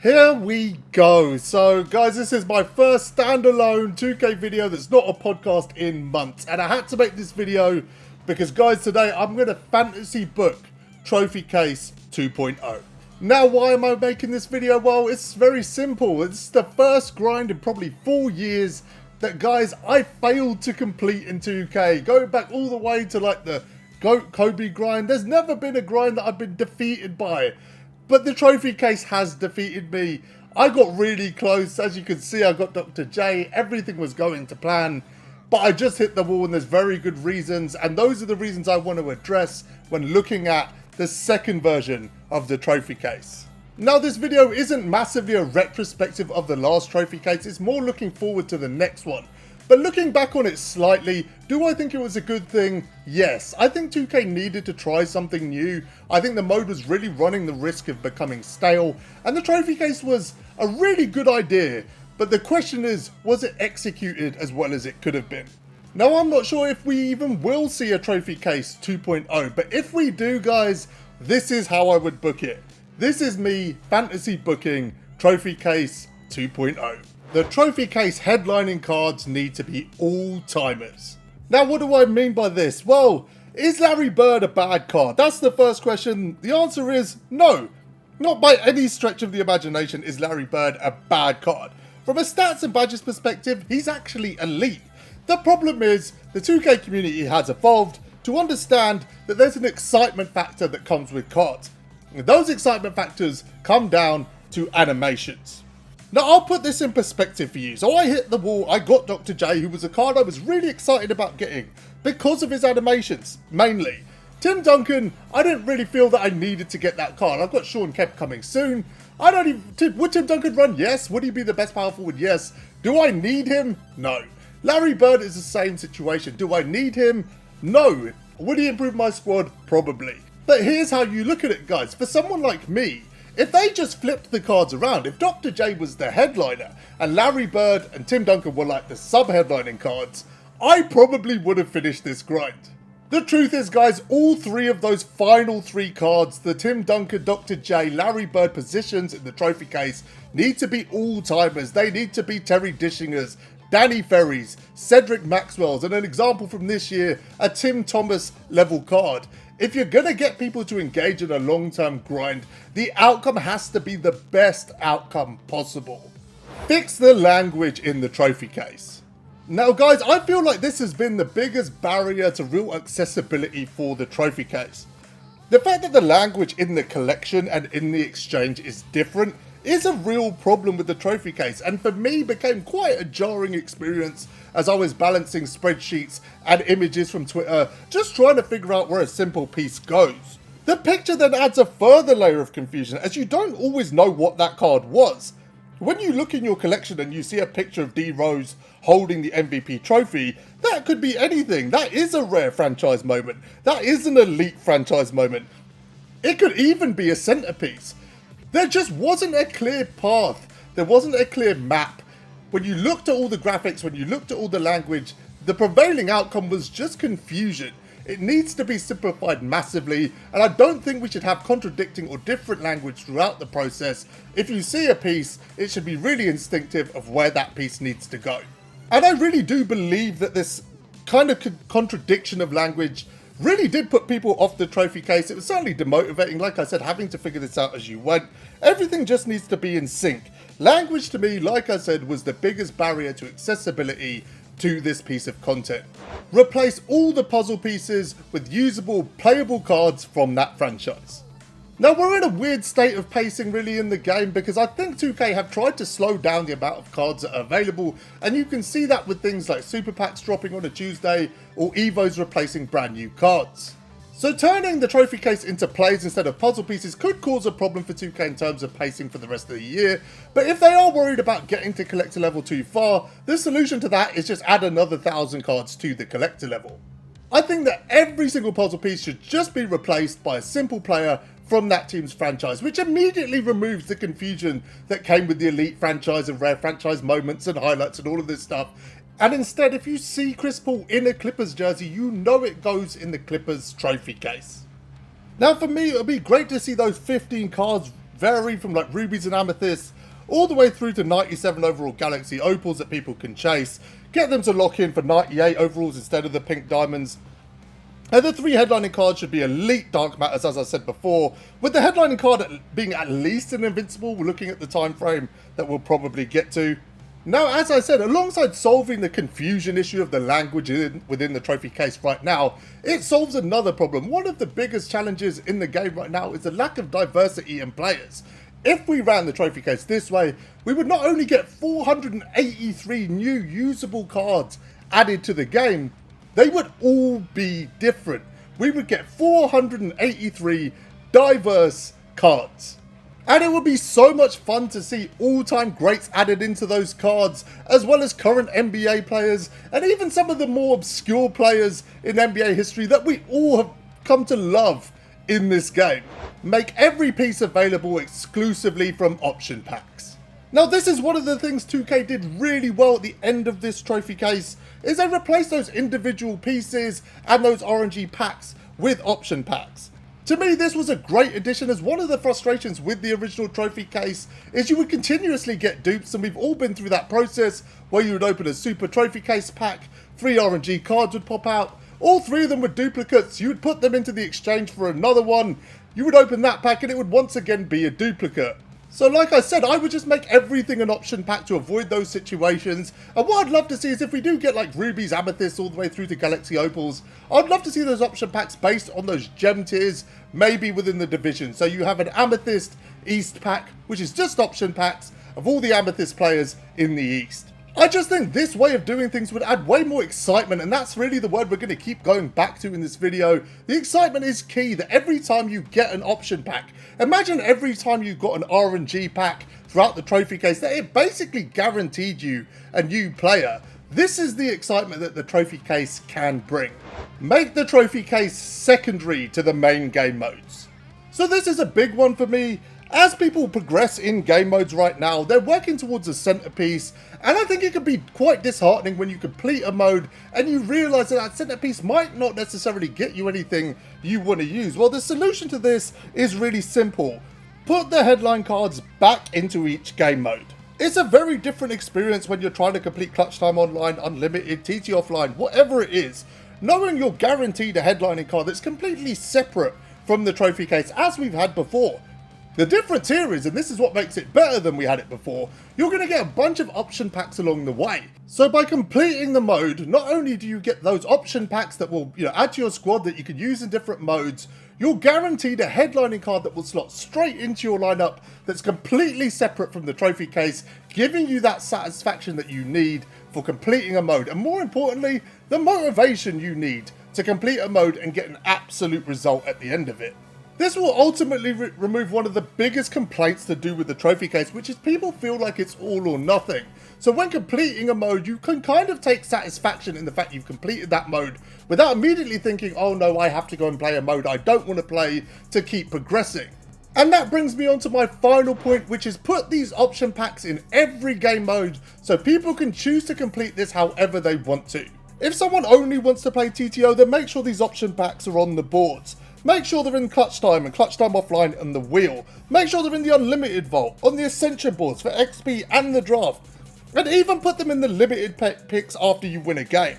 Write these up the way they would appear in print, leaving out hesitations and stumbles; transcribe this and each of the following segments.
Here we go. So guys, this is my first standalone 2K video that's not a podcast in months. And I had to make this video because guys, today I'm going to fantasy book Trophy Case 2.0. Now, why am I making this video? Well, it's very simple. It's the first grind in probably 4 years that, guys, I failed to complete in 2K. Going back all the way to like the GOAT Kobe grind, there's never been a grind that I've been defeated by. But the trophy case has defeated me. I got really close. As you can see, I got Dr. J. Everything was going to plan. But I just hit the wall and there's very good reasons. And those are the reasons I want to address when looking at the second version of the trophy case. Now, this video isn't massively a retrospective of the last trophy case. It's more looking forward to the next one. But looking back on it slightly, do I think it was a good thing? Yes. I think 2K needed to try something new. I think the mode was really running the risk of becoming stale, and the trophy case was a really good idea. But the question is, was it executed as well as it could have been? Now, I'm not sure if we even will see a trophy case 2.0, but if we do, guys, this is how I would book it. This is me fantasy booking trophy case 2.0. The trophy case headlining cards need to be all-timers. Now, what do I mean by this? Well, is Larry Bird a bad card? That's the first question. The answer is no. Not by any stretch of the imagination is Larry Bird a bad card. From a stats and badges perspective, he's actually elite. The problem is the 2K community has evolved to understand that there's an excitement factor that comes with cards. And those excitement factors come down to animations. Now, I'll put this in perspective for you. So I hit the wall, I got Dr. J, who was a card I was really excited about getting because of his animations, mainly. Tim Duncan, I didn't really feel that I needed to get that card. I've got Sean Kemp coming soon. Would Tim Duncan run? Yes. Would he be the best power forward? Yes. Do I need him? No. Larry Bird is the same situation. Do I need him? No. Would he improve my squad? Probably. But here's how you look at it, guys. For someone like me, if they just flipped the cards around, if Dr. J was the headliner and Larry Bird and Tim Duncan were like the sub-headlining cards, I probably would have finished this grind. The truth is, guys, all three of those final three cards, the Tim Duncan, Dr. J, Larry Bird positions in the trophy case, need to be all-timers. They need to be Terry Dishingers, Danny Ferries, Cedric Maxwell's, and an example from this year, a Tim Thomas level card. If you're going to get people to engage in a long-term grind, the outcome has to be the best outcome possible. Fix the language in the trophy case. Now, guys, I feel like this has been the biggest barrier to real accessibility for the trophy case. The fact that the language in the collection and in the exchange is different is a real problem with the trophy case, and for me became quite a jarring experience as I was balancing spreadsheets and images from Twitter, just trying to figure out where a simple piece goes. The picture then adds a further layer of confusion as you don't always know what that card was. When you look in your collection and you see a picture of D Rose holding the MVP trophy, that could be anything. That is a rare franchise moment. That is an elite franchise moment. It could even be a centerpiece. There just wasn't a clear path. There wasn't a clear map. When you looked at all the graphics, when you looked at all the language, the prevailing outcome was just confusion. It needs to be simplified massively, and I don't think we should have contradicting or different language throughout the process. If you see a piece, it should be really instinctive of where that piece needs to go. And I really do believe that this kind of contradiction of language really did put people off the trophy case. It was certainly demotivating, like I said, having to figure this out as you went. Everything just needs to be in sync. Language to me, like I said, was the biggest barrier to accessibility to this piece of content. Replace all the puzzle pieces with usable, playable cards from that franchise. Now, we're in a weird state of pacing really in the game because I think 2K have tried to slow down the amount of cards that are available, and you can see that with things like Super Packs dropping on a Tuesday or Evos replacing brand new cards. So turning the trophy case into plays instead of puzzle pieces could cause a problem for 2K in terms of pacing for the rest of the year, but if they are worried about getting to collector level too far, the solution to that is just add another 1,000 cards to the collector level. I think that every single puzzle piece should just be replaced by a simple player from that team's franchise, which immediately removes the confusion that came with the elite franchise and rare franchise moments and highlights and all of this stuff. And instead, if you see Chris Paul in a Clippers jersey, you know it goes in the Clippers trophy case. Now, for me, it would be great to see those 15 cards vary from like rubies and amethysts all the way through to 97 overall galaxy opals that people can chase, get them to lock in for 98 overalls instead of the pink diamonds. And the 3 headlining cards should be elite dark matters, as I said before, with the headlining card being at least an invincible, we're looking at the time frame that we'll probably get to. Now, as I said, alongside solving the confusion issue of the language within the trophy case right now, it solves another problem. One of the biggest challenges in the game right now is the lack of diversity in players. If we ran the trophy case this way, we would not only get 483 new usable cards added to the game, they would all be different. We would get 483 diverse cards. And it would be so much fun to see all-time greats added into those cards, as well as current NBA players, and even some of the more obscure players in NBA history that we all have come to love in this game. Make every piece available exclusively from option packs. Now, this is one of the things 2K did really well at the end of this trophy case, is they replaced those individual pieces and those RNG packs with option packs. To me, this was a great addition, as one of the frustrations with the original trophy case is you would continuously get dupes, and we've all been through that process where you would open a super trophy case pack, 3 RNG cards would pop out, all 3 of them were duplicates, you would put them into the exchange for another one, you would open that pack and it would once again be a duplicate. So like I said, I would just make everything an option pack to avoid those situations. And what I'd love to see is if we do get like rubies, amethysts all the way through to galaxy opals, I'd love to see those option packs based on those gem tiers, maybe within the division. So you have an amethyst east pack, which is just option packs of all the amethyst players in the east. I just think this way of doing things would add way more excitement, and that's really the word we're going to keep going back to in this video. The excitement is key, that every time you get an option pack, imagine every time you got an RNG pack throughout the trophy case, that it basically guaranteed you a new player. This is the excitement that the trophy case can bring. Make the trophy case secondary to the main game modes. So this is a big one for me. As people progress in game modes right now, they're working towards a centerpiece, and I think it can be quite disheartening when you complete a mode and you realise that that centerpiece might not necessarily get you anything you want to use. Well, the solution to this is really simple. Put the headline cards back into each game mode. It's a very different experience when you're trying to complete Clutch Time Online, Unlimited, TT Offline, whatever it is. Knowing you're guaranteed a headlining card that's completely separate from the trophy case, as we've had before. The difference here is, and this is what makes it better than we had it before, you're going to get a bunch of option packs along the way. So by completing the mode, not only do you get those option packs that will add to your squad that you can use in different modes, you're guaranteed a headlining card that will slot straight into your lineup that's completely separate from the trophy case, giving you that satisfaction that you need for completing a mode, and more importantly, the motivation you need to complete a mode and get an absolute result at the end of it. This will ultimately remove one of the biggest complaints to do with the trophy case, which is people feel like it's all or nothing. So when completing a mode, you can kind of take satisfaction in the fact you've completed that mode without immediately thinking, oh no, I have to go and play a mode I don't want to play to keep progressing. And that brings me on to my final point, which is put these option packs in every game mode so people can choose to complete this however they want to. If someone only wants to play TTO, then make sure these option packs are on the boards. Make sure they're in Clutch Time and Clutch Time Offline and the Wheel. Make sure they're in the Unlimited Vault, on the Ascension boards for XP and the Draft. And even put them in the limited picks after you win a game.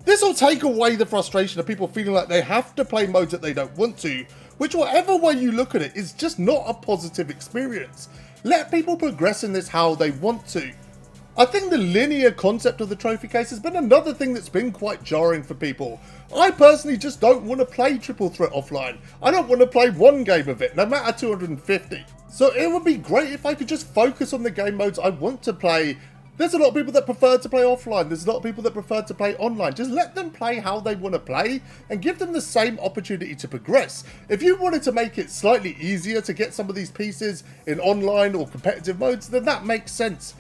This will take away the frustration of people feeling like they have to play modes that they don't want to, which whatever way you look at it is just not a positive experience. Let people progress in this how they want to. I think the linear concept of the trophy case has been another thing that's been quite jarring for people. I personally just don't want to play Triple Threat offline. I don't want to play one game of it, no matter 250. So it would be great if I could just focus on the game modes I want to play. There's a lot of people that prefer to play offline. There's a lot of people that prefer to play online. Just let them play how they want to play and give them the same opportunity to progress. If you wanted to make it slightly easier to get some of these pieces in online or competitive modes, then that makes sense.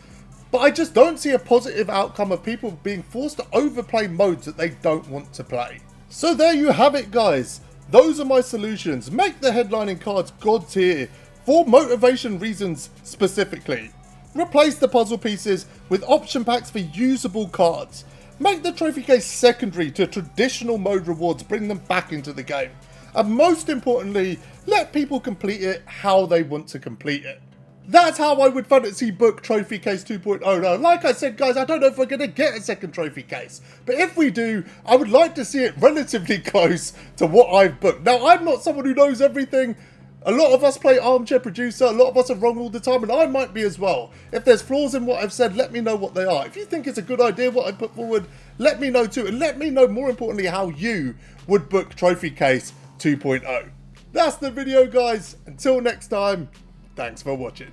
But I just don't see a positive outcome of people being forced to overplay modes that they don't want to play. So there you have it, guys. Those are my solutions. Make the headlining cards God tier for motivation reasons specifically. Replace the puzzle pieces with option packs for usable cards. Make the trophy case secondary to traditional mode rewards, bring them back into the game. And most importantly, let people complete it how they want to complete it. That's how I would fantasy book Trophy Case 2.0. Now, like I said, guys, I don't know if we're going to get a second trophy case. But if we do, I would like to see it relatively close to what I've booked. Now, I'm not someone who knows everything. A lot of us play Armchair Producer. A lot of us are wrong all the time, and I might be as well. If there's flaws in what I've said, let me know what they are. If you think it's a good idea what I put forward, let me know too. And let me know, more importantly, how you would book Trophy Case 2.0. That's the video, guys. Until next time, thanks for watching.